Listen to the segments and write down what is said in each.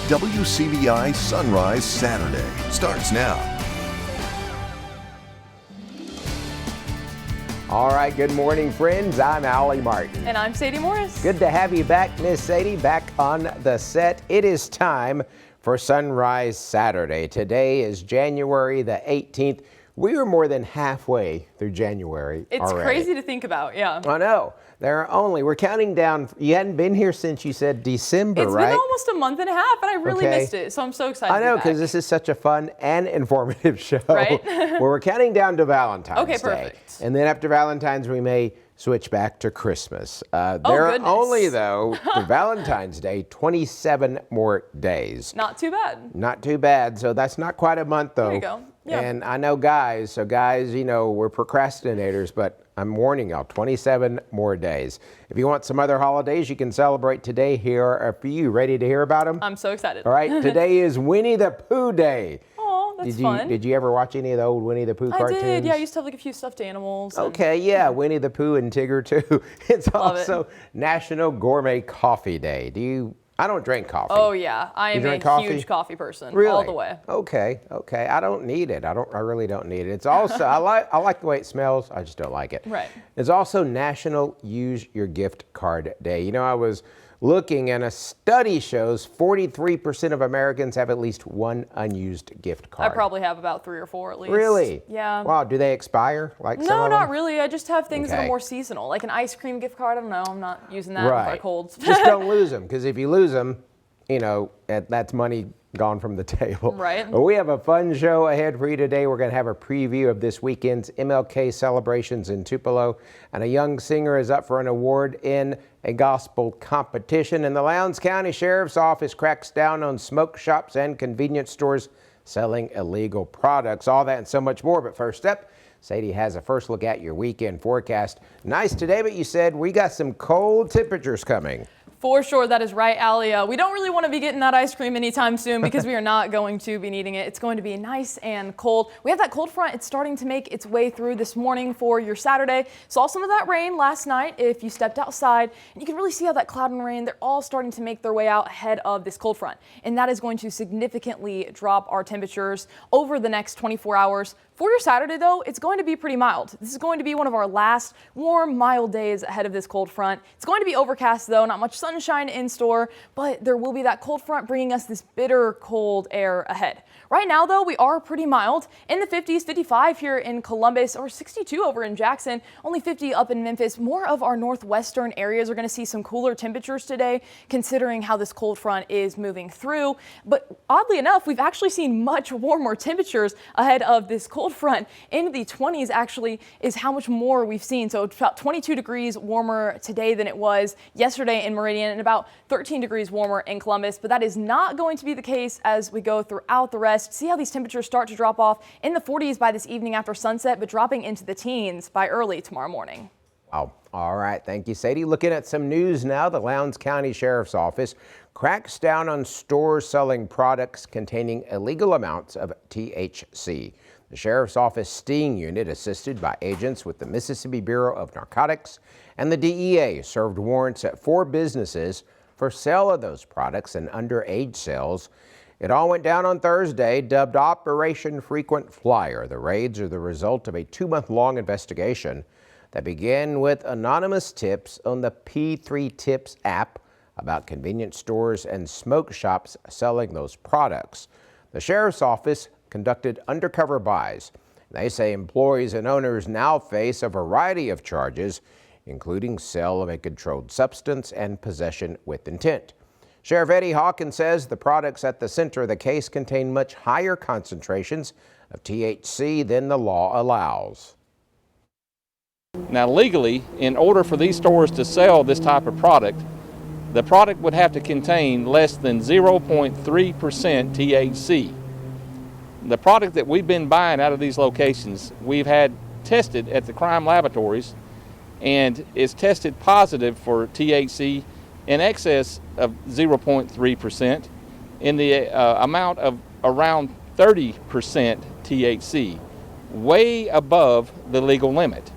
WCBI Sunrise Saturday starts now. All right, good morning, friends. I'm Allie Martin. And I'm Sadie Morris. Good to have you back, Miss Sadie, back on the set. It is time for Sunrise Saturday. Today is January the 18th. We are more than halfway through January It's already. crazy to think about, yeah. I know. We're counting down. You hadn't been here since, you said, December, It's right? been almost a month and a half, and I really Okay. missed it, so I'm so excited I know, to be because back. this is such a fun and informative show. Right? Where we're counting down to Valentine's Okay, Day. perfect. And then after Valentine's, we may switch back to Christmas. There are goodness. only, though, for Valentine's Day, 27 more days. Not too bad. Not too bad. So that's not quite a month, though. There you go. Yeah. And I know guys, you know, we're procrastinators, but I'm warning y'all, 27 more days. If you want some other holidays you can celebrate today, here are a few. Ready to hear about them? I'm so excited. All right, today is Winnie the Pooh Day. Oh, that's fun. Did you ever watch any of the old Winnie the Pooh cartoons? I did, yeah, I used to have like a few stuffed animals. and- Okay, yeah, Winnie the Pooh and Tigger too. It's Love it. also National Gourmet Coffee Day. I don't drink coffee. Oh yeah, I am a drink coffee? huge coffee person, Really? all the way. Okay. I don't need it. I really don't need it. It's also I like the way it smells. I just don't like it. Right. It's also National Use Your Gift Card Day. You know, I was looking, and a study shows 43% of Americans have at least one unused gift I card. probably have about 3 or 4 at least. Really? Yeah. Wow. Do they expire like some No, of not them? really. I just have things that Okay. are more seasonal, like an ice cream gift card. I don't know. I'm not using that with my colds. Just don't lose them, because if you lose them, you know, that's money gone from the table. Right. But we have a fun show ahead for you today. We're going to have a preview of this weekend's MLK celebrations in Tupelo, and a young singer is up for an award in a gospel competition. And the Lowndes County Sheriff's Office cracks down on smoke shops and convenience stores selling illegal products. All that and so much more. But first up, Sadie has a first look at your weekend forecast. Nice today, but you said we got some cold temperatures coming. For sure, that is right, Allie. We don't really want to be getting that ice cream anytime soon because we are not going to be needing it. It's going to be nice and cold. We have that cold front. It's starting to make its way through this morning for your Saturday. Saw some of that rain last night if you stepped outside, and you can really see how that cloud and rain, they're all starting to make their way out ahead of this cold front. And that is going to significantly drop our temperatures over the next 24 hours. For your Saturday, though, it's going to be pretty mild. This is going to be one of our last warm, mild days ahead of this cold front. It's going to be overcast, though, not much sunshine in store, but there will be that cold front bringing us this bitter cold air ahead. Right now, though, we are pretty mild. In the 50s, 55 here in Columbus, or 62 over in Jackson, only 50 up in Memphis. More of our northwestern areas are going to see some cooler temperatures today, considering how this cold front is moving through. But oddly enough, we've actually seen much warmer temperatures ahead of this cold front. In the 20s actually is how much more we've seen. So it's about 22 degrees warmer today than it was yesterday in Meridian, and about 13 degrees warmer in Columbus. But that is not going to be the case as we go throughout the rest. See how these temperatures start to drop off in the 40s by this evening after sunset, but dropping into the teens by early tomorrow morning. Wow. All right. Thank you, Sadie. Looking at some news now, the Lowndes County Sheriff's Office cracks down on stores selling products containing illegal amounts of THC. The Sheriff's Office Sting Unit, assisted by agents with the Mississippi Bureau of Narcotics and the DEA, served warrants at 4 businesses for sale of those products and underage sales. It all went down on Thursday, dubbed Operation Frequent Flyer. The raids are the result of a 2-month-long investigation that began with anonymous tips on the P3 Tips app about convenience stores and smoke shops selling those products. The Sheriff's Office conducted undercover buys. They say employees and owners now face a variety of charges, including sale of a controlled substance and possession with intent. Sheriff Eddie Hawkins says the products at the center of the case contain much higher concentrations of THC than the law allows. Now legally, in order for these stores to sell this type of product, the product would have to contain less than 0.3% THC. The product that we've been buying out of these locations, we've had tested at the crime laboratories, and is tested positive for THC in excess of 0.3% in the amount of around 30% THC, way above the legal limit.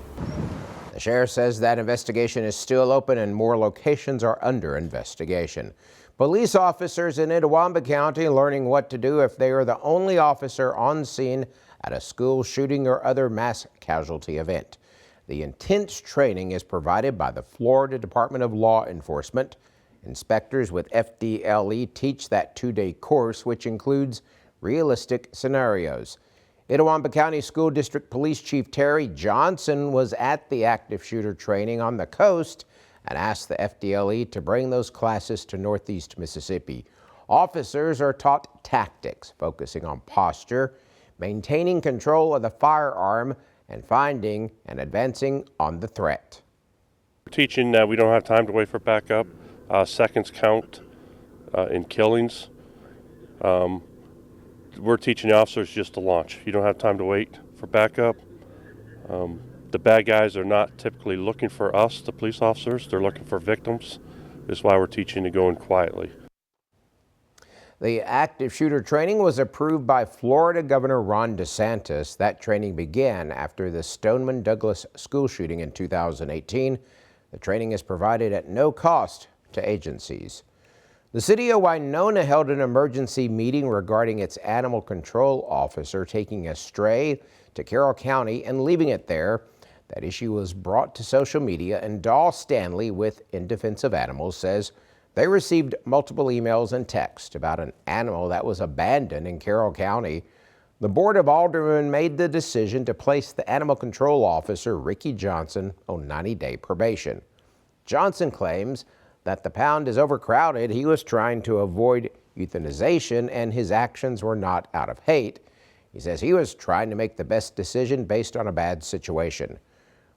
The sheriff says that investigation is still open and more locations are under investigation. Police officers in Itawamba County learning what to do if they are the only officer on scene at a school shooting or other mass casualty event. The intense training is provided by the Florida Department of Law Enforcement. Inspectors with FDLE teach that two-day course, which includes realistic scenarios. Itawamba County School District Police Chief Terry Johnson was at the active shooter training on the coast and asked the FDLE to bring those classes to Northeast Mississippi. Officers are taught tactics, focusing on posture, maintaining control of the firearm, and finding and advancing on the threat. We're teaching that we don't have time to wait for backup. Seconds count in killings. We're teaching the officers just to launch. You don't have time to wait for backup. The bad guys are not typically looking for us, the police officers. They're looking for victims. That's why we're teaching to go in quietly. The active shooter training was approved by Florida Governor Ron DeSantis. That training began after the Stoneman Douglas school shooting in 2018. The training is provided at no cost to agencies. The city of Winona held an emergency meeting regarding its animal control officer taking a stray to Carroll County and leaving it there. That issue was brought to social media, and Dahl Stanley with In Defense of Animals says they received multiple emails and texts about an animal that was abandoned in Carroll County. The Board of Aldermen made the decision to place the animal control officer, Ricky Johnson, on 90-day probation. Johnson claims that the pound is overcrowded. He was trying to avoid euthanization, and his actions were not out of hate. He says he was trying to make the best decision based on a bad situation.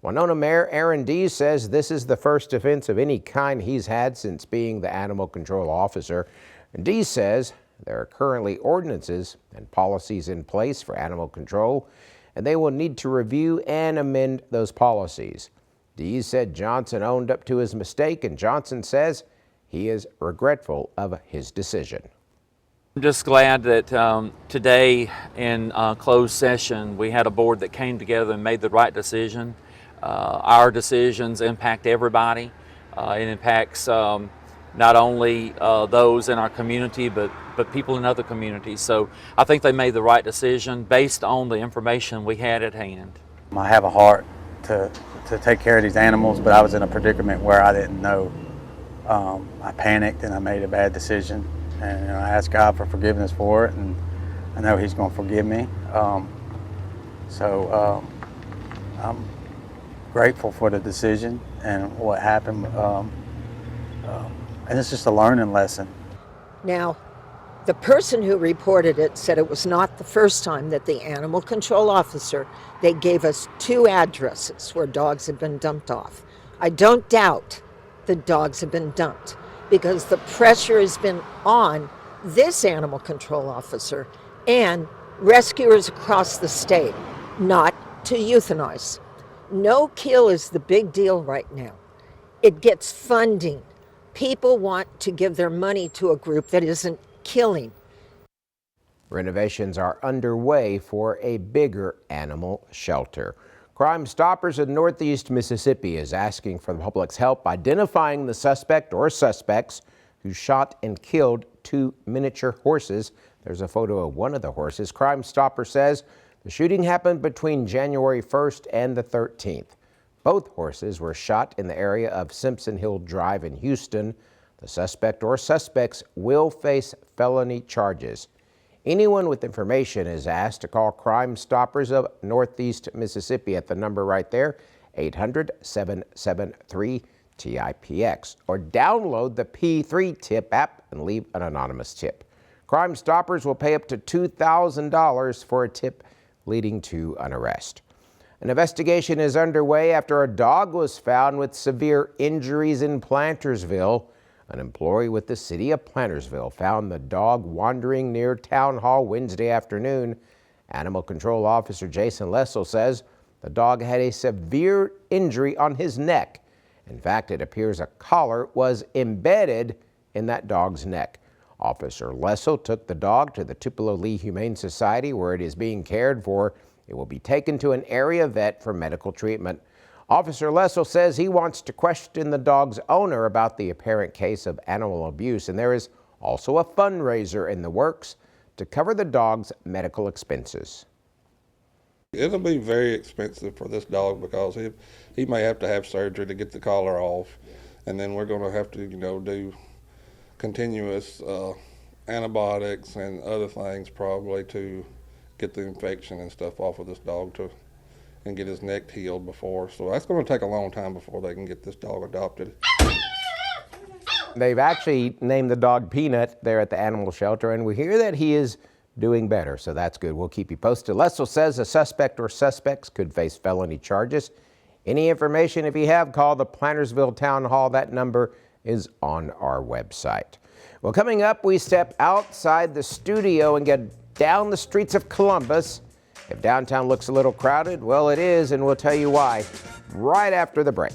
Winona Mayor Aaron Dees says this is the first offense of any kind he's had since being the animal control officer. And Dees says there are currently ordinances and policies in place for animal control, and they will need to review and amend those policies. Dees said Johnson owned up to his mistake, and Johnson says he is regretful of his decision. I'm just glad that today in closed session we had a board that came together and made the right decision. Our decisions impact everybody. It impacts not only those in our community, but people in other communities. So I think they made the right decision based on the information we had at hand. I have a heart to take care of these animals, but I was in a predicament where I didn't know. I panicked and I made a bad decision, and I asked God for forgiveness for it, and I know He's going to forgive me. I'm grateful for the decision and what happened, and it's just a learning lesson. Now, the person who reported it said it was not the first time that the animal control officer, they gave us 2 addresses where dogs had been dumped off. I don't doubt the dogs have been dumped because the pressure has been on this animal control officer and rescuers across the state not to euthanize. No kill is the big deal right now. It gets funding. People want to give their money to a group that isn't killing. Renovations are underway for a bigger animal shelter. Crime Stoppers in Northeast Mississippi is asking for the public's help identifying the suspect or suspects who shot and killed 2 miniature horses. There's a photo of one of the horses. Crime Stopper says the shooting happened between January 1st and the 13th. Both horses were shot in the area of Simpson Hill Drive in Houston. The suspect or suspects will face felony charges. Anyone with information is asked to call Crime Stoppers of Northeast Mississippi at the number right there, 800-773-TIPX, or download the P3 Tip app and leave an anonymous tip. Crime Stoppers will pay up to $2,000 for a tip leading to an arrest. An investigation is underway after a dog was found with severe injuries in Plantersville. An employee with the city of Plantersville found the dog wandering near Town Hall Wednesday afternoon. Animal Control Officer Jason Lessel says the dog had a severe injury on his neck. In fact, it appears a collar was embedded in that dog's neck. Officer Lessel took the dog to the Tupelo Lee Humane Society where it is being cared for. It will be taken to an area vet for medical treatment. Officer Lessel says he wants to question the dog's owner about the apparent case of animal abuse, and there is Also a fundraiser in the works to cover the dog's medical expenses. It'll be very expensive for this dog because he may have to have surgery to get the collar off, and then we're going to have to, do continuous antibiotics and other things probably to get the infection and stuff off of this dog and get his neck healed before. So that's going to take a long time before they can get this dog adopted. They've actually named the dog Peanut there at the animal shelter, and we hear that he is doing better, so that's good. We'll keep you posted. Lessel says a suspect or suspects could face felony charges. Any information, if you have, call the Plantersville Town Hall. That number is on our website. Well, coming up, we step outside the studio and get down the streets of Columbus. If downtown looks a little crowded, well, it is, and we'll tell you why right after the break.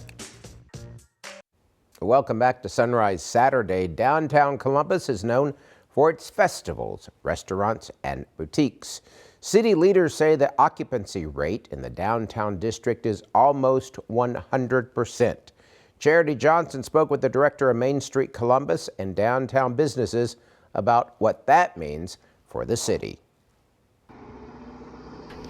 Welcome back to Sunrise Saturday. Downtown Columbus is known for its festivals, restaurants, and boutiques. City leaders say the occupancy rate in the downtown district is almost 100%. Charity Johnson spoke with the director of Main Street Columbus and downtown businesses about what that means for the city.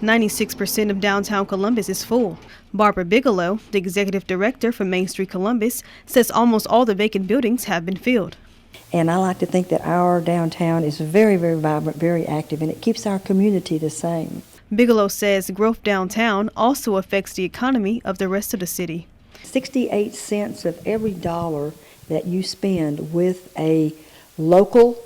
96% of downtown Columbus is full. Barbara Bigelow, the executive director for Main Street Columbus, says almost all the vacant buildings have been filled. And I like to think that our downtown is very, very vibrant, very active, and it keeps our community the same. Bigelow says growth downtown also affects the economy of the rest of the city. 68 cents of every dollar that you spend with a local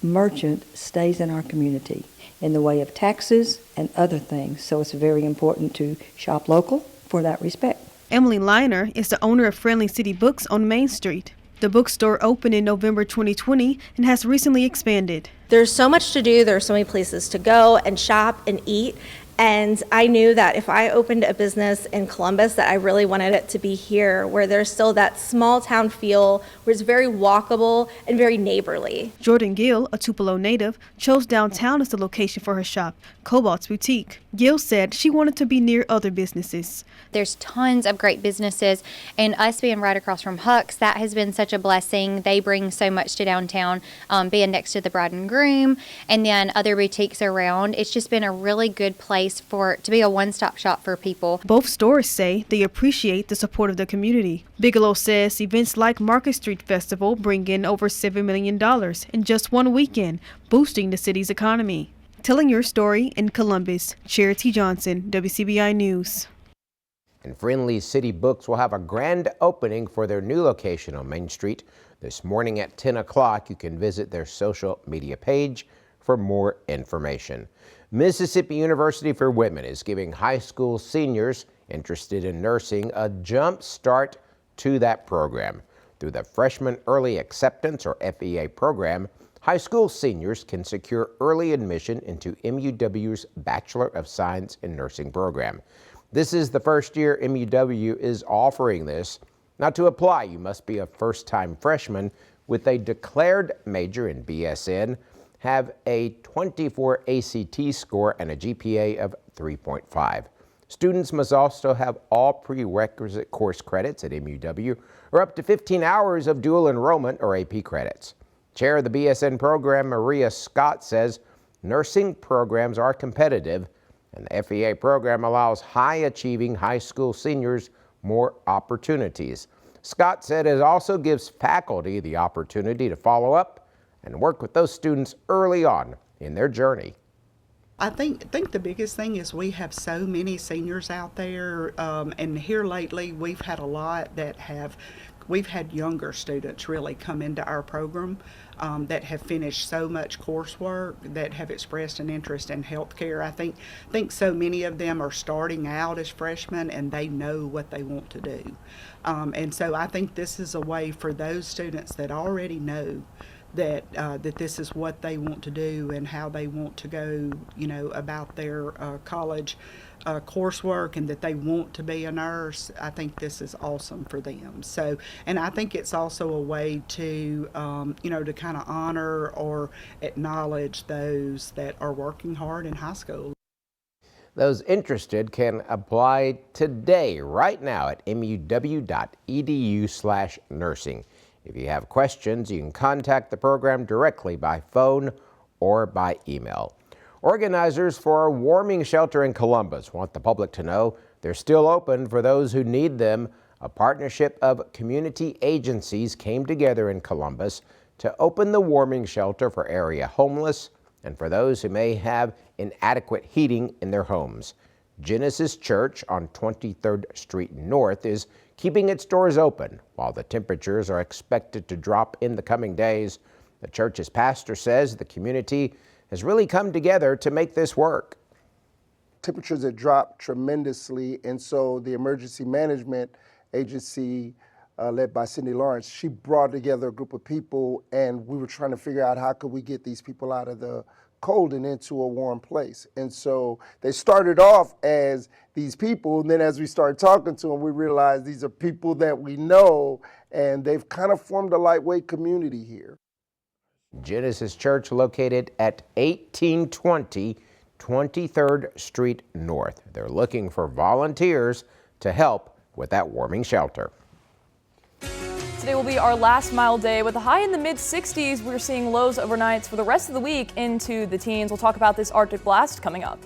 merchant stays in our community in the way of taxes and other things. So it's very important to shop local for that respect. Emily Liner is the owner of Friendly City Books on Main Street. The bookstore opened in November 2020 and has recently expanded. There's so much to do. There's so many places to go and shop and eat. And I knew that if I opened a business in Columbus, that I really wanted it to be here, where there's still that small town feel, where it's very walkable and very neighborly. Jordan Gill, a Tupelo native, chose downtown as the location for her shop, Cobalt's Boutique. Gill said she wanted to be near other businesses. There's tons of great businesses, and us being right across from Huck's, that has been such a blessing. They bring so much to downtown, being next to the bride and groom, and then other boutiques around. It's just been a really good place to be a one-stop shop for people. Both stores say they appreciate the support of the community. Bigelow says events like Market Street Festival bring in over $7 million in just one weekend, boosting the city's economy. Telling your story in Columbus, Charity Johnson, WCBI News. And Friendly City Books will have a grand opening for their new location on Main Street this morning at 10 o'clock. You can visit their social media page for more information. Mississippi University for Women is giving high school seniors interested in nursing a jump start to that program. Through the Freshman Early Acceptance, or FEA program, high school seniors can secure early admission into MUW's Bachelor of Science in Nursing program. This is the first year MUW is offering this. Now, to apply, you must be a first-time freshman with a declared major in BSN, have a 24 ACT score and a GPA of 3.5. Students must also have all prerequisite course credits at MUW or up to 15 hours of dual enrollment or AP credits. Chair of the BSN program, Maria Scott, says nursing programs are competitive and the FEA program allows high-achieving high school seniors more opportunities. Scott said it also gives faculty the opportunity to follow up and work with those students early on in their journey. I think the biggest thing is we have so many seniors out there, and here lately we've had a lot we've had younger students really come into our program that have finished so much coursework, that have expressed an interest in healthcare. I think so many of them are starting out as freshmen and they know what they want to do. And so I think this is a way for those students that already know that this is what they want to do and how they want to go, about their college coursework, and that they want to be a nurse. I think this is awesome for them. So, and I think it's also a way to, to kind of honor or acknowledge those that are working hard in high school. Those interested can apply today, right now, at muw.edu/nursing. If you have questions, you can contact the program directly by phone or by email. Organizers for a warming shelter in Columbus want the public to know they're still open for those who need them. A partnership of community agencies came together in Columbus to open the warming shelter for area homeless and for those who may have inadequate heating in their homes. Genesis Church on 23rd Street North is keeping its doors open while the temperatures are expected to drop in the coming days. The church's pastor says the community has really come together to make this work. Temperatures have dropped tremendously, and so the emergency management agency led by Cindy Lawrence, she brought together a group of people, and we were trying to figure out how could we get these people out of the cold and into a warm place. And so they started off as these people, and then as we started talking to them, we realized these are people that we know, and they've kind of formed a lightweight community here. Genesis Church located at 1820 23rd Street North. They're looking for volunteers to help with that warming shelter. Today will be our last mild day with a high in the mid-60s. We're seeing lows overnights for the rest of the week into the teens. We'll talk about this Arctic blast coming up.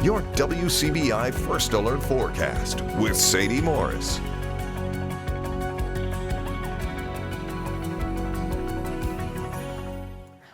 Your WCBI First Alert Forecast with Sadie Morris.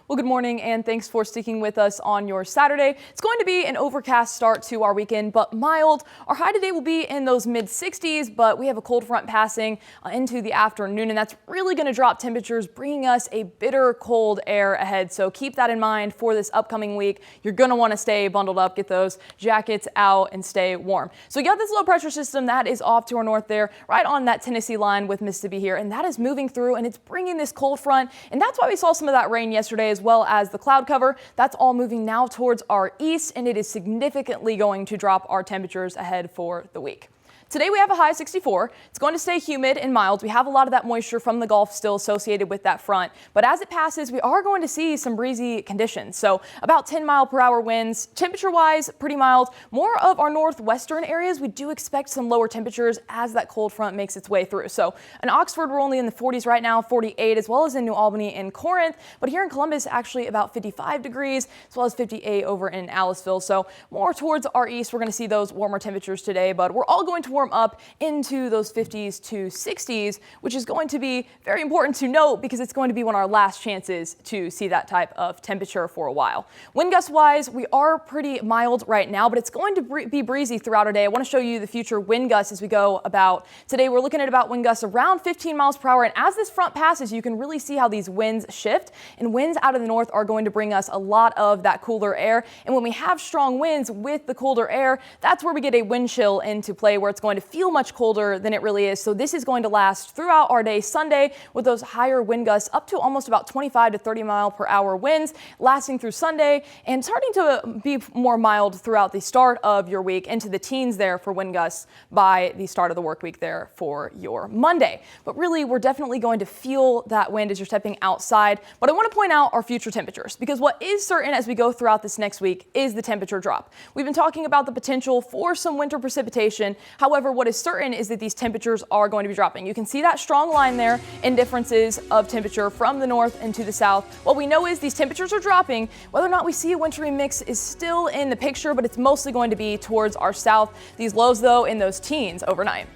Well, good morning and thanks for sticking with us on your Saturday. It's going to be an overcast start to our weekend, but mild. Our high today will be in those mid-60s, but we have a cold front passing into the afternoon, and that's really going to drop temperatures, bringing us a bitter cold air ahead. So keep that in mind for this upcoming week. You're going to want to stay bundled up, get those jackets out, and stay warm. So you got this low pressure system that is off to our north there, right on that Tennessee line with Mississippi here, and that is moving through, and it's bringing this cold front, and that's why we saw some of that rain yesterday as well as the cloud cover. That's all moving now towards our east, and it is significantly going to drop our temperatures ahead for the week. Today we have a high of 64. It's going to stay humid and mild. We have a lot of that moisture from the Gulf still associated with that front, but as it passes, we are going to see some breezy conditions. So about 10-mile-per-hour winds. Temperature-wise, pretty mild. More of our northwestern areas, we do expect some lower temperatures as that cold front makes its way through. So in Oxford, we're only in the 40s right now, 48, as well as in New Albany and Corinth. But here in Columbus, actually about 55 degrees, as well as 58 over in Aliceville. So more towards our east, we're going to see those warmer temperatures today, but we're all going to warm up into those 50s to 60s, which is going to be very important to note because it's going to be one of our last chances to see that type of temperature for a while. Wind gust wise, we are pretty mild right now, but it's going to be breezy throughout our day. I want to show you the future wind gusts as we go about. Today we're looking at about wind gusts around 15 miles per hour, and as this front passes, you can really see how these winds shift, and winds out of the north are going to bring us a lot of that cooler air. And when we have strong winds with the colder air, that's where we get a wind chill into play, where it's going to feel much colder than it really is. So this is going to last throughout our day Sunday with those higher wind gusts up to almost about 25 to 30 mile per hour winds lasting through Sunday and starting to be more mild throughout the start of your week into the teens there for wind gusts by the start of the work week there for your Monday. But really, we're definitely going to feel that wind as you're stepping outside. But I want to point out our future temperatures, because what is certain as we go throughout this next week is the temperature drop. We've been talking about the potential for some winter precipitation. However, what is certain is that these temperatures are going to be dropping. You can see that strong line there in differences of temperature from the north and to the south. What we know is these temperatures are dropping. Whether or not we see a wintry mix is still in the picture, but it's mostly going to be towards our south. These lows, though, in those teens overnight.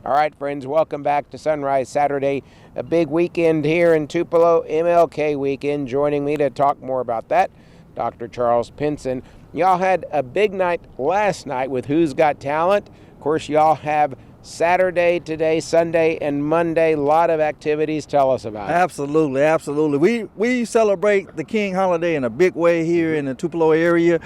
All right, friends, welcome back to Sunrise Saturday, a big weekend here in Tupelo, MLK weekend. Joining me to talk more about that, Dr. Charles Pinson. Y'all had a big night last night with Who's Got Talent. Of course, y'all have Saturday today, Sunday, and Monday. A lot of activities. Tell us about it. Absolutely, absolutely. We celebrate the King holiday in a big way here in the Tupelo area.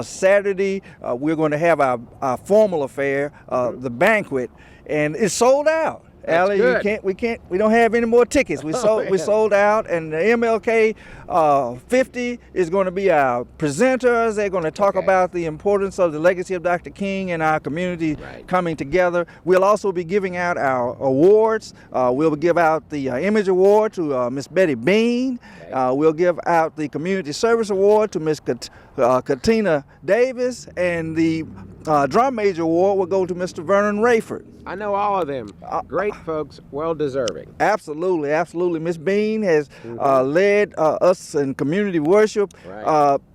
Saturday, we're going to have our formal affair, the banquet, and it's sold out. Allie, we don't have any more tickets. We sold out, and the MLK 50 is going to be our presenters. They're going to talk about the importance of the legacy of Dr. King and our community coming together. We'll also be giving out our awards. We'll give out the Image Award to Miss Betty Bean. We'll give out the Community Service Award to Miss Katina Davis, and the Drum Major Award will go to Mr. Vernon Rayford. I know all of them. Great folks, well deserving. Absolutely, absolutely. Miss Bean has led us in community worship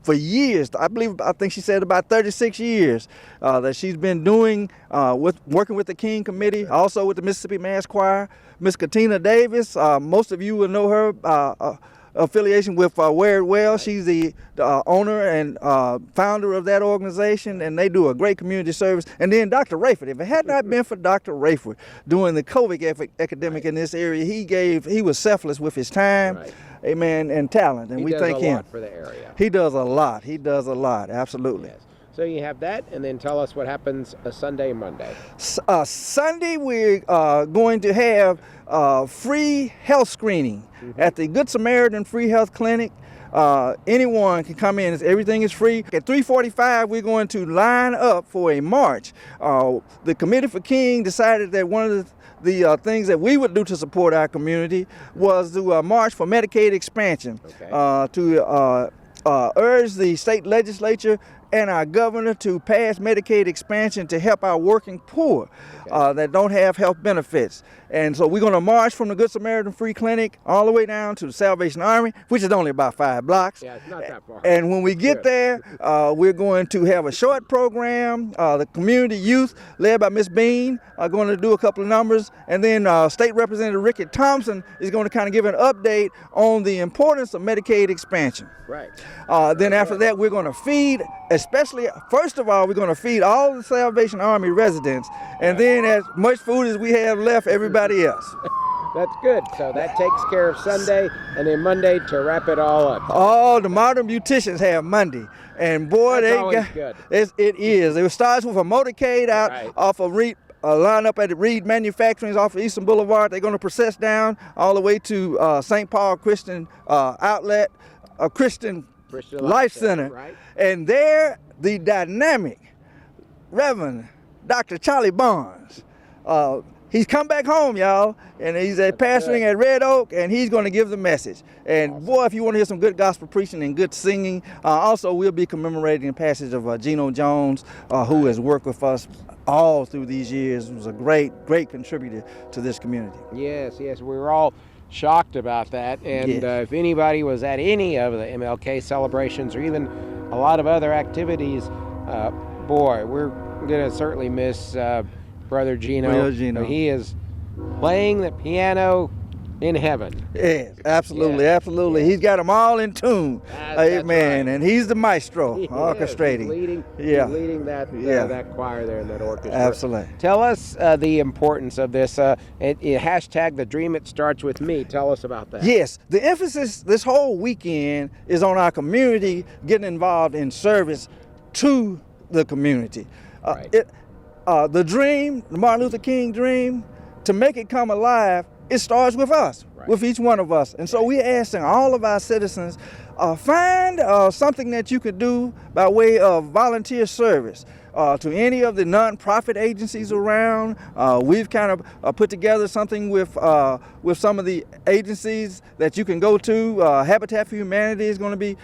for years. I think she said about 36 years that she's been doing working with the King Committee, also with the Mississippi Mass Choir. Miss Katina Davis, most of you will know her affiliation with Wear It Well. She's the owner and founder of that organization, and they do a great community service. And then Dr. Rayford, if it had not been for Dr. Rayford doing the COVID epidemic in this area, he was selfless with his time, amen, and talent, and we thank him. He does a lot for the area. He does a lot. He does a lot, absolutely. Yes. So you have that, and then tell us what happens Sunday and Monday. Sunday, we're going to have free health screening at the Good Samaritan Free Health Clinic. Anyone can come in. Everything is free. At 3:45, we're going to line up for a march. The Committee for King decided that one of the things that we would do to support our community was to march for Medicaid expansion, to urge the state legislature and our governor to pass Medicaid expansion to help our working poor that don't have health benefits. And so we're going to march from the Good Samaritan Free Clinic all the way down to the Salvation Army, which is only about 5 blocks. Yeah, it's not that far. And when we get there, we're going to have a short program. The community youth, led by Miss Bean, are going to do a couple of numbers. And then State Representative Ricky Thompson is going to kind of give an update on the importance of Medicaid expansion. Right. Then after that, we're going to feed, first of all, we're going to feed all the Salvation Army residents. And then as much food as we have left, everybody else. That's good. So that takes care of Sunday, and then Monday to wrap it all up. Oh, the Modern Beauticians have Monday. And boy, That's good. It is. It starts with a motorcade out off of line up at Reed Manufacturing off of Eastern Boulevard. They're going to process down all the way to St. Paul Christian Outlet, Christian Life Center. Right. And there, the dynamic Reverend Dr. Charlie Barnes, he's come back home, y'all, and he's pastoring at Red Oak, and he's going to give the message. And boy, if you want to hear some good gospel preaching and good singing, also we'll be commemorating the passage of Geno Jones, who has worked with us all through these years. He was a great contributor to this community. Yes, we were all shocked about that. And if anybody was at any of the MLK celebrations or even a lot of other activities, boy, we're going to certainly miss Brother Geno. He is playing the piano in heaven. Yes, absolutely. He's got them all in tune. Amen. And he's the maestro orchestrating. He's leading that choir there in that orchestra. Absolutely. Tell us the importance of this. Hashtag the dream it starts with me. Tell us about that. Yes, the emphasis this whole weekend is on our community getting involved in service to the community. The dream, the Martin Luther King dream, to make it come alive, it starts with us, with each one of us. And so we're asking all of our citizens, find something that you could do by way of volunteer service. To any of the nonprofit agencies around. We've kind of put together something with some of the agencies that you can go to. Habitat for Humanity is going to be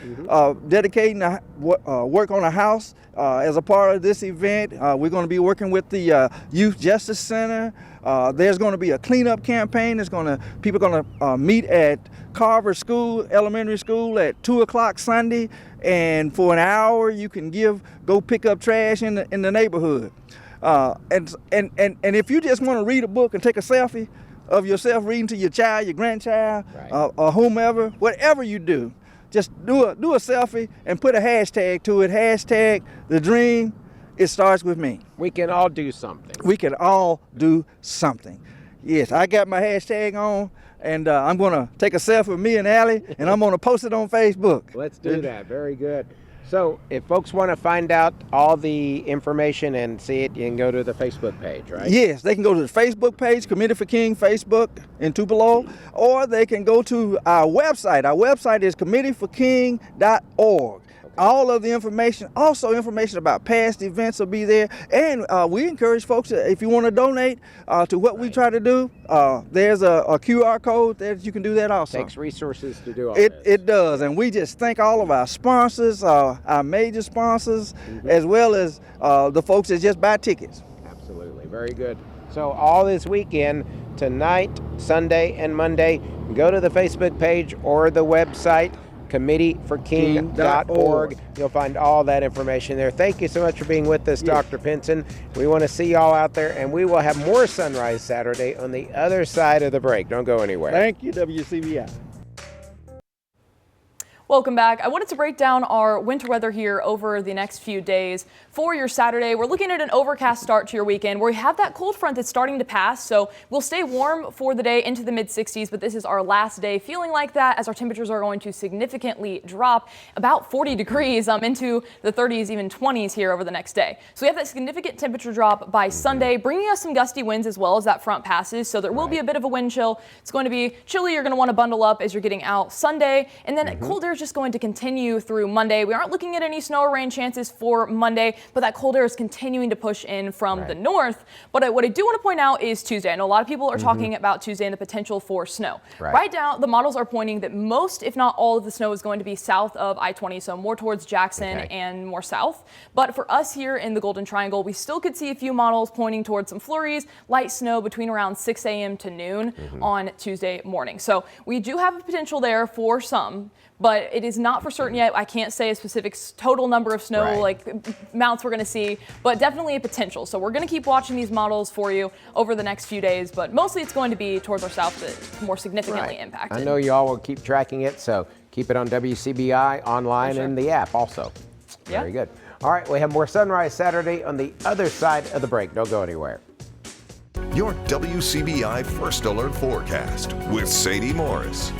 dedicating work on a house as a part of this event. We're going to be working with the Youth Justice Center. There's going to be a cleanup campaign. People are going to meet at Carver School, elementary school, at 2 o'clock Sunday, and for an hour you can go pick up trash in the neighborhood. And if you just want to read a book and take a selfie of yourself reading to your child, your grandchild, or whomever, whatever you do, just do a selfie and put a hashtag to it. Hashtag the dream. It starts with me. We can all do something. We can all do something. Yes, I got my hashtag on, and I'm going to take a selfie with me and Allie, and I'm going to post it on Facebook. Let's do that. Very good. So if folks want to find out all the information and see it, you can go to the Facebook page, right? Yes, they can go to the Facebook page, Committee for King Facebook in Tupelo, or they can go to our website. Our website is committeeforking.org. All of the information, also information about past events will be there. And we encourage folks, if you want to donate to what we try to do, there's a QR code that you can do that also. Takes resources to do all this. It does, and we just thank all of our sponsors, our major sponsors, as well as the folks that just buy tickets. Absolutely, very good. So all this weekend, tonight, Sunday, and Monday, go to the Facebook page or the website, committeeforking.org. You'll find all that information there. Thank you so much for being with us, Dr. Pinson. We want to see you all out there, and we will have more Sunrise Saturday on the other side of the break. Don't go anywhere. Thank you, WCBI. Welcome back. I wanted to break down our winter weather here over the next few days. For your Saturday, we're looking at an overcast start to your weekend where we have that cold front that's starting to pass, so we'll stay warm for the day into the mid-60s, but this is our last day feeling like that as our temperatures are going to significantly drop about 40 degrees into the 30s, even 20s here over the next day. So we have that significant temperature drop by Sunday, bringing us some gusty winds as well as that front passes, so there will be a bit of a wind chill. It's going to be chilly. You're going to want to bundle up as you're getting out Sunday, and then cold air is just going to continue through Monday. We aren't looking at any snow or rain chances for Monday, but that cold air is continuing to push in from the north. But what I do want to point out is Tuesday. I know a lot of people are talking about Tuesday and the potential for snow. Right now, the models are pointing that most, if not all of the snow is going to be south of I-20, so more towards Jackson and more south. But for us here in the Golden Triangle, we still could see a few models pointing towards some flurries, light snow between around 6 a.m. to noon on Tuesday morning. So we do have a potential there for some, but it is not for certain yet. I can't say a specific total number of snow like amounts we're going to see, but definitely a potential. So we're going to keep watching these models for you over the next few days, but mostly it's going to be towards our south that more significantly impacted. I know you all will keep tracking it, so keep it on WCBI online and the app also. Very good. All right, we have more Sunrise Saturday on the other side of the break. Don't go anywhere. Your WCBI First Alert Forecast with Sadie Morris.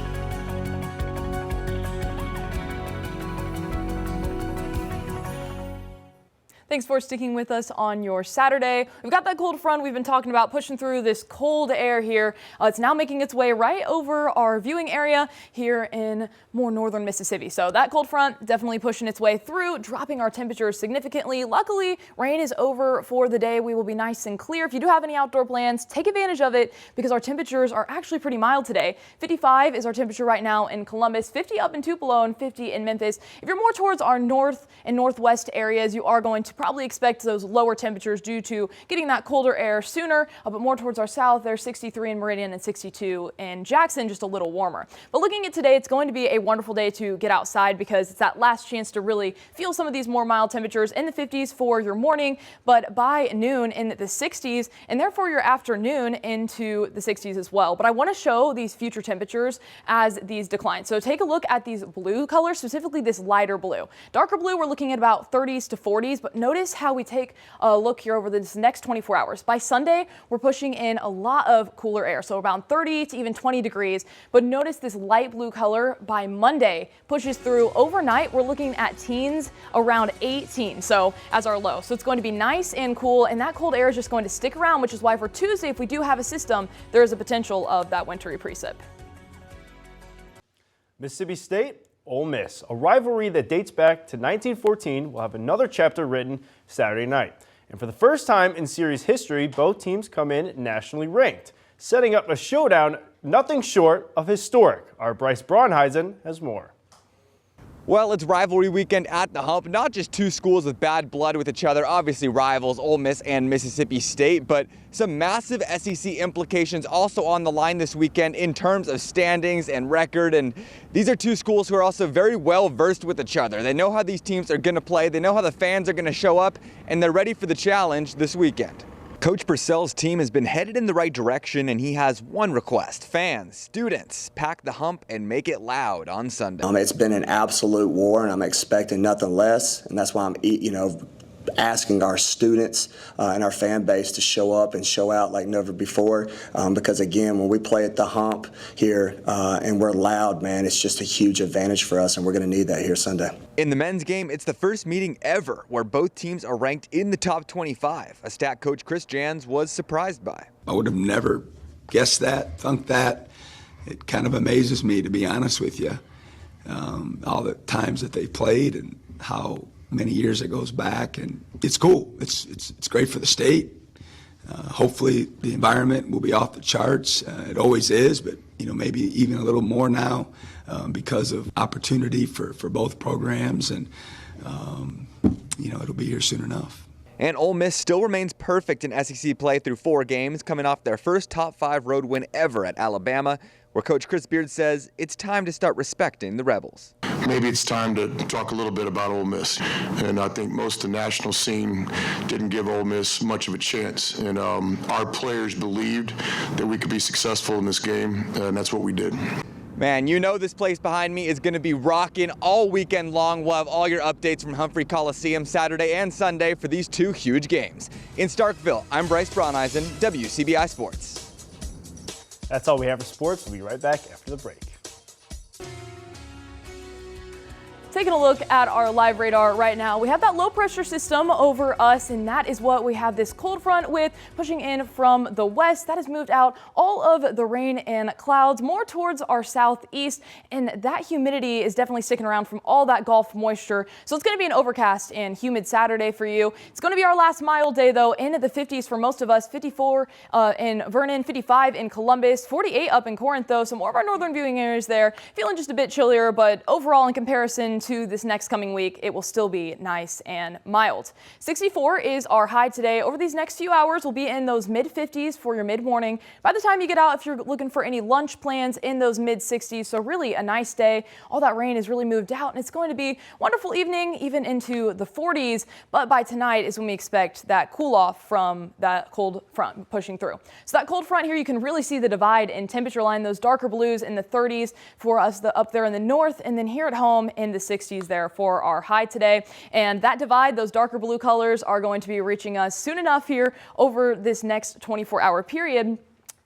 Thanks for sticking with us on your Saturday. We've got that cold front we've been talking about pushing through this cold air here. It's now making its way right over our viewing area here in more northern Mississippi. So that cold front definitely pushing its way through, dropping our temperatures significantly. Luckily, rain is over for the day. We will be nice and clear. If you do have any outdoor plans, take advantage of it because our temperatures are actually pretty mild today. 55 is our temperature right now in Columbus, 50 up in Tupelo, and 50 in Memphis. If you're more towards our north and northwest areas, you are going to probably expect those lower temperatures due to getting that colder air sooner, but more towards our south, there's 63 in Meridian and 62 in Jackson, just a little warmer. But looking at today, it's going to be a wonderful day to get outside because it's that last chance to really feel some of these more mild temperatures in the 50s for your morning, but by noon in the 60s, and therefore your afternoon into the 60s as well. But I want to show these future temperatures as these decline. So take a look at these blue colors, specifically this lighter blue. Darker blue, we're looking at about 30s to 40s, but notice how we take a look here over this next 24 hours. By Sunday, we're pushing in a lot of cooler air, so around 30 to even 20 degrees. But notice this light blue color by Monday pushes through. Overnight, we're looking at teens around 18, so as our low. So it's going to be nice and cool, and that cold air is just going to stick around, which is why for Tuesday, if we do have a system, there is a potential of that wintry precip. Mississippi State, Ole Miss, a rivalry that dates back to 1914, will have another chapter written Saturday night. And for the first time in series history, both teams come in nationally ranked, setting up a showdown nothing short of historic. Our Bryce Braunheisen has more. Well, it's rivalry weekend at the Hump. Not just two schools with bad blood with each other, obviously rivals, Ole Miss and Mississippi State, but some massive SEC implications also on the line this weekend in terms of standings and record. And these are two schools who are also very well versed with each other. They know how these teams are going to play, they know how the fans are going to show up, and they're ready for the challenge this weekend. Coach Purcell's team has been headed in the right direction, and he has one request. Fans, students, pack the Hump and make it loud on Sunday. It's been an absolute war, and I'm expecting nothing less, and that's why I'm, asking our students and our fan base to show up and show out like never before, because again, when we play at the Hump here and we're loud, man, it's just a huge advantage for us, and we're going to need that here Sunday. In the men's game, it's the first meeting ever where both teams are ranked in the top 25, a stat coach Chris Jans was surprised by. I would have never guessed that, thunk that. It kind of amazes me, to be honest with you, all the times that they played and how many years it goes back, and it's cool. It's great for the state. Hopefully the environment will be off the charts. It always is, but maybe even a little more now because of opportunity for both programs, and it'll be here soon enough. And Ole Miss still remains perfect in SEC play through 4 games, coming off their first top 5 road win ever at Alabama, where Coach Chris Beard says it's time to start respecting the Rebels. Maybe it's time to talk a little bit about Ole Miss. And I think most of the national scene didn't give Ole Miss much of a chance. And our players believed that we could be successful in this game, and that's what we did. Man, this place behind me is going to be rocking all weekend long. We'll have all your updates from Humphrey Coliseum Saturday and Sunday for these 2 huge games. In Starkville, I'm Bryce Brauneisen, WCBI Sports. That's all we have for sports. We'll be right back after the break. Taking a look at our live radar right now, we have that low pressure system over us, and that is what we have this cold front with pushing in from the west. That has moved out all of the rain and clouds more towards our southeast, and that humidity is definitely sticking around from all that Gulf moisture. So it's going to be an overcast and humid Saturday for you. It's going to be our last mild day though, in the 50s for most of us, 54 in Vernon, 55 in Columbus, 48 up in Corinth though, so more of our northern viewing areas there. Feeling just a bit chillier, but overall in comparison to this next coming week, it will still be nice and mild. 64 is our high today. Over these next few hours, we'll be in those mid-50s for your mid-morning. By the time you get out, if you're looking for any lunch plans, in those mid-60s, so really a nice day. All that rain has really moved out, and it's going to be a wonderful evening, even into the 40s, but by tonight is when we expect that cool off from that cold front pushing through. So that cold front here, you can really see the divide in temperature line, those darker blues in the 30s for us up there in the north, and then here at home in the 60s there for our high today. And that divide, those darker blue colors, are going to be reaching us soon enough here over this next 24-hour period.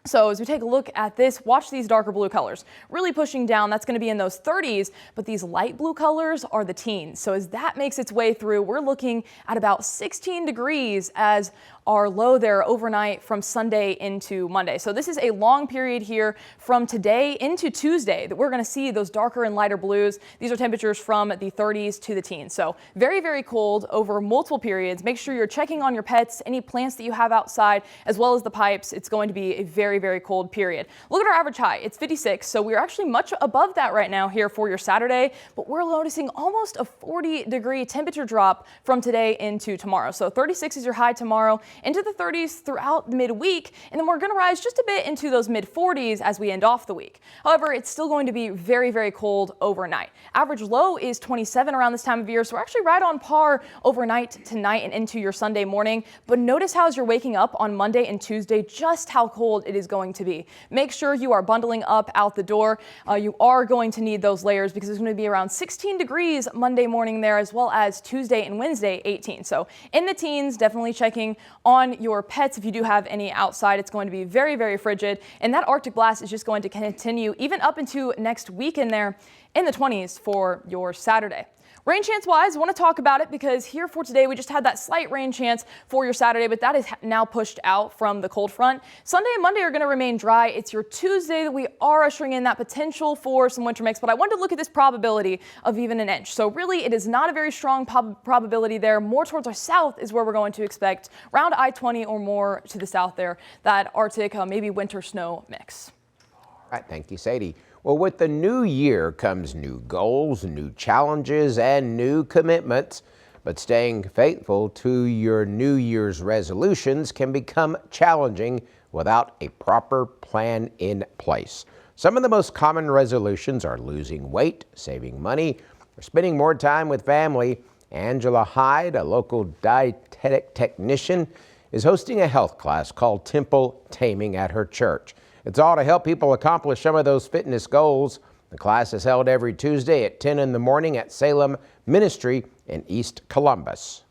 So as we take a look at this, watch these darker blue colors really pushing down. That's going to be in those 30s, but these light blue colors are the teens. So as that makes its way through, we're looking at about 16 degrees as our low there overnight from Sunday into Monday. So this is a long period here from today into Tuesday that we're going to see those darker and lighter blues. These are temperatures from the 30s to the teens. So very, very cold over multiple periods. Make sure you're checking on your pets, any plants that you have outside, as well as the pipes. It's going to be a very, very cold period. Look at our average high. It's 56. So we're actually much above that right now here for your Saturday, but we're noticing almost a 40-degree temperature drop from today into tomorrow. So 36 is your high tomorrow, into the 30s throughout midweek, and then we're going to rise just a bit into those mid-40s as we end off the week. However, it's still going to be very, very cold overnight. Average low is 27 around this time of year, so we're actually right on par overnight tonight and into your Sunday morning. But notice how as you're waking up on Monday and Tuesday, just how cold it is going to be. Make sure you are bundling up out the door. You are going to need those layers because it's going to be around 16 degrees Monday morning there, as well as Tuesday and Wednesday 18. So in the teens, definitely checking on your pets if you do have any outside. It's going to be very, very frigid, and that Arctic blast is just going to continue even up into next weekend there in the 20s for your Saturday. Rain chance wise, I want to talk about it because here for today, we just had that slight rain chance for your Saturday, but that is now pushed out from the cold front. Sunday and Monday are going to remain dry. It's your Tuesday that we are ushering in that potential for some winter mix, but I wanted to look at this probability of even an inch. So really, it is not a very strong probability there. More towards our south is where we're going to expect around I-20 or more to the south there, that Arctic, maybe winter snow mix. All right, thank you, Sadie. Well, with the new year comes new goals, new challenges, and new commitments. But staying faithful to your New Year's resolutions can become challenging without a proper plan in place. Some of the most common resolutions are losing weight, saving money, or spending more time with family. Angela Hyde, a local dietetic technician, is hosting a health class called Temple Taming at her church. It's all to help people accomplish some of those fitness goals. The class is held every Tuesday at 10 in the morning at Salem Ministry in East Columbus.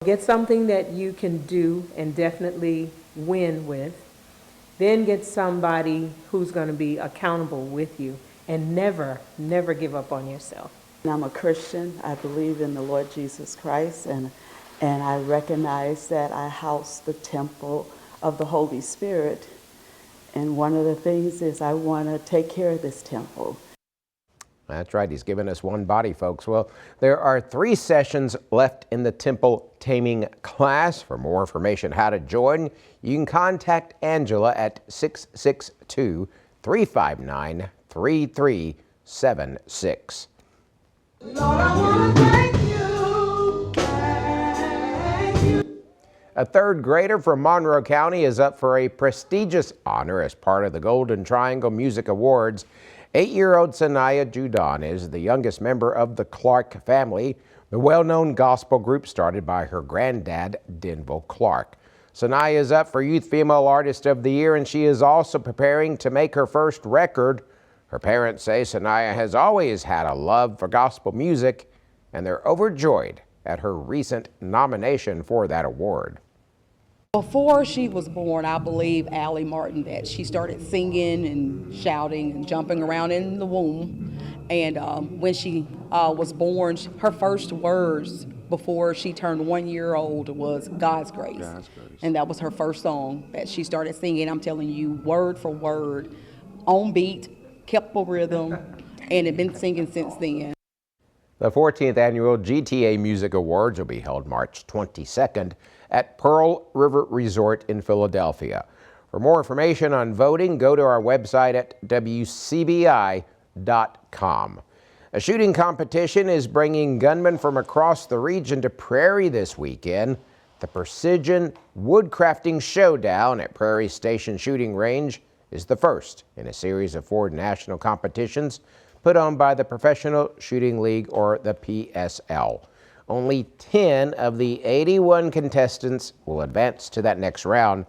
Get something that you can do and definitely win with. Then get somebody who's going to be accountable with you, and never, never give up on yourself. I'm a Christian. I believe in the Lord Jesus Christ, and I recognize that I house the temple of the Holy Spirit. And one of the things is I want to take care of this temple. That's right, he's given us one body, folks. Well, there are 3 sessions left in the temple taming class. For more information how to join, you can contact Angela at 662-359-3376. A 3rd grader from Monroe County is up for a prestigious honor as part of the Golden Triangle Music Awards. 8-year-old Sanaya Judon is the youngest member of the Clark family, the well-known gospel group started by her granddad, Denville Clark. Sanaya is up for Youth Female Artist of the Year, and she is also preparing to make her first record. Her parents say Sanaya has always had a love for gospel music, and they're overjoyed at her recent nomination for that award. Before she was born, I believe Allie Martin that she started singing and shouting and jumping around in the womb. And when she was born, her first words before she turned 1 year old was God's Grace. God's Grace. And that was her first song that she started singing. I'm telling you, word for word, on beat, kept a rhythm, and had been singing since then. The 14th annual GTA Music Awards will be held March 22nd at Pearl River Resort in Philadelphia. For more information on voting, go to our website at WCBI.com. A shooting competition is bringing gunmen from across the region to Prairie this weekend. The Precision Woodcrafting Showdown at Prairie Station Shooting Range is the first in a series of 4 national competitions put on by the Professional Shooting League, or the PSL. Only 10 of the 81 contestants will advance to that next round.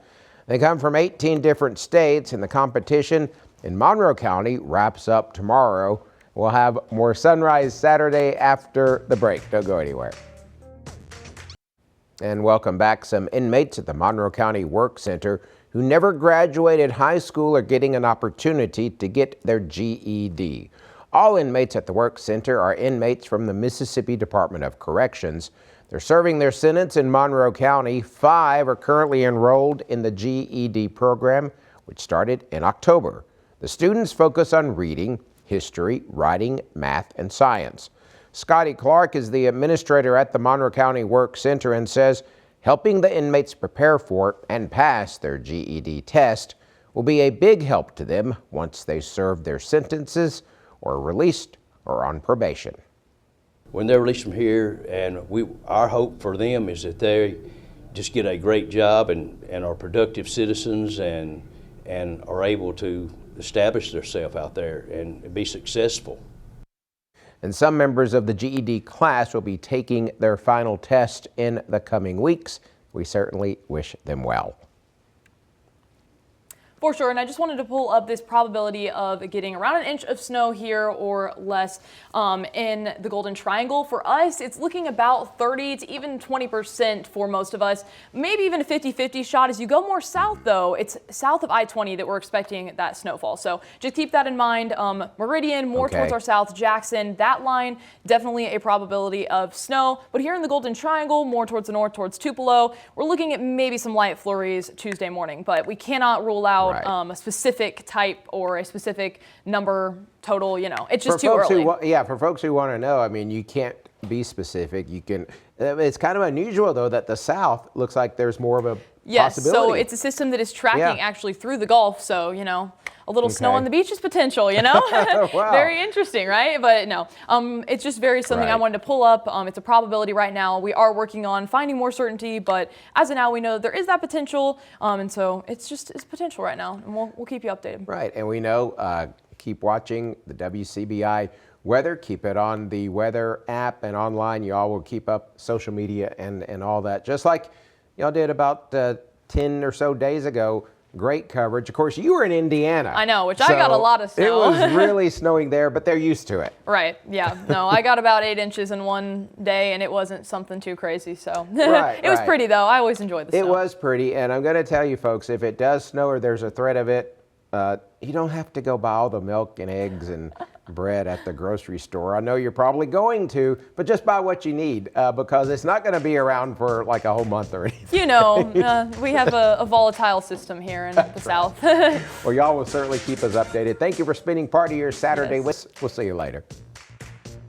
They come from 18 different states, and the competition in Monroe County wraps up tomorrow. We'll have more Sunrise Saturday after the break. Don't go anywhere. And welcome back. Some inmates at the Monroe County Work Center who never graduated high school are getting an opportunity to get their GED. All inmates at the Work Center are inmates from the Mississippi Department of Corrections. They're serving their sentence in Monroe County. 5 are currently enrolled in the GED program, which started in October. The students focus on reading, history, writing, math, and science. Scotty Clark is the administrator at the Monroe County Work Center and says helping the inmates prepare for and pass their GED test will be a big help to them once they serve their sentences or released or on probation. When they're released from here, and our hope for them is that they just get a great job and are productive citizens and are able to establish themselves out there and be successful. And some members of the GED class will be taking their final test in the coming weeks. We certainly wish them well. For sure, and I just wanted to pull up this probability of getting around 1 inch of snow here or less in the Golden Triangle. For us, it's looking about 30 to even 20% for most of us, maybe even a 50-50 shot. As you go more south, though, it's south of I-20 that we're expecting that snowfall. So just keep that in mind. Meridian, more towards our south, Jackson, that line, definitely a probability of snow. But here in the Golden Triangle, more towards the north, towards Tupelo, we're looking at maybe some light flurries Tuesday morning, but we cannot rule out a specific type or a specific number total, it's just too early. For folks who want to know, I mean, you can't be specific. You can. It's kind of unusual, though, that the South looks like there's more of a possibility. So it's a system that is tracking actually through the Gulf. So, a little snow on the beach is potential, Wow. Very interesting, right? But no, it's just something I wanted to pull up. It's a probability right now. We are working on finding more certainty, but as of now, we know there is that potential. And so it's potential right now, and we'll keep you updated. Right, and we know, keep watching the WCBI weather. Keep it on the weather app and online. Y'all will keep up social media and all that, just like y'all did about 10 or so days ago. Great coverage. Of course, you were in Indiana. I know, which I got a lot of snow. It was really snowing there, but they're used to it. Right, yeah. No, I got about 8 inches in one day, and it wasn't something too crazy, so. It was pretty, though. I always enjoyed the snow. It was pretty, and I'm going to tell you, folks, if it does snow or there's a threat of it, you don't have to go buy all the milk and eggs and bread at the grocery store. I know you're probably going to, but just buy what you need because it's not going to be around for like a whole month or anything. We have a volatile system here in the South. Well, y'all will certainly keep us updated. Thank you for spending part of your Saturday with us. We'll see you later.